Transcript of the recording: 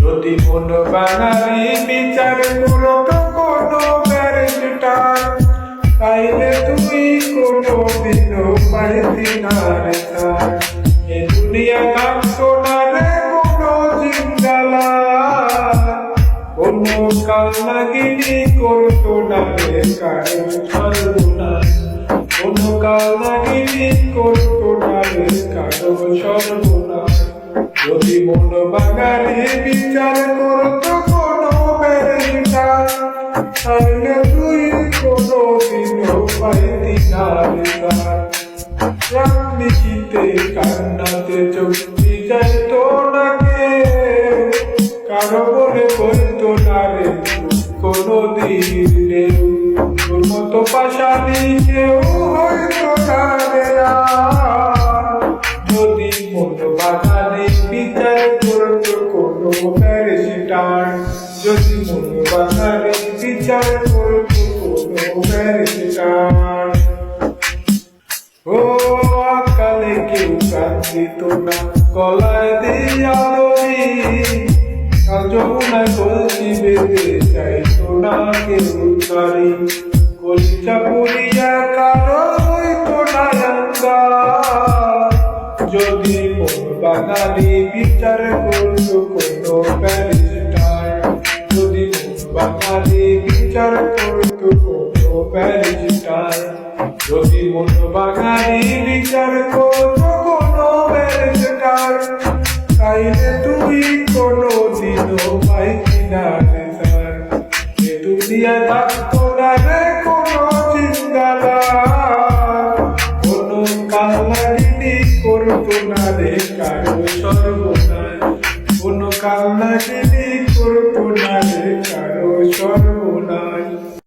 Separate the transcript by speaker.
Speaker 1: যদি মন বাঙালি বিচার করত কোনো ব্যারিস্টার, তাইলে তুমি কোনো দিনও পাইতি না রে তার। এ দুনিয়া থাকতো না রে কোনো জিঙ্গালা, কোনো কালনাগিনী করতো না রে কারো সর্বনাশ, কোনো কালনাগিনী করতো না রে কারো সর্বনাশ। যদি মন বাঙালি বিচার করতো কোনো ব্যারিস্টার, তাইলে তুই কোনো দিনও পাইতি না রে তার। রামনিশিতে কান্নাতে চোখ ভিজাইতো না কেউ, কারো বলে বলতো না রে কোনো দিন নেই। তোর মতো পাশানি কেউ হইতো না রে আর। যদি মন বাঙালি বিচার করতো কোনো ব্যারিস্টার, যদি মন বাঙালি বিচার করতো কোনো ব্যারিস্টার। ও আকালে কেউ কান্দিত না গলায় দিয়া দড়ি, কাল যমুনায় কলসি বেঁধে চাইতো না কেউ তারি। কলিজা পুড়িয়া কারো হইতো না আঙ্গার, যদি মন বাঙালি বিচার করতো কোনো ব্যারিস্টার, যদি মন বাঙালি বিচার করতো কোনো ব্যারিস্টার। যদি মন বাঙালি বিচার করতো কোনো ব্যারিস্টার, তাইলে তুই কোনো দিনও পাইতি না রে তার। এ দুনিয়ায় থাকতো না রে কোনো জিঙ্গালা, কোনো কালনাগিনী করতো না রে কারো সর্বনাশ, কোনো কালনাগিনী করতো না রে কারো সর্বনাশ।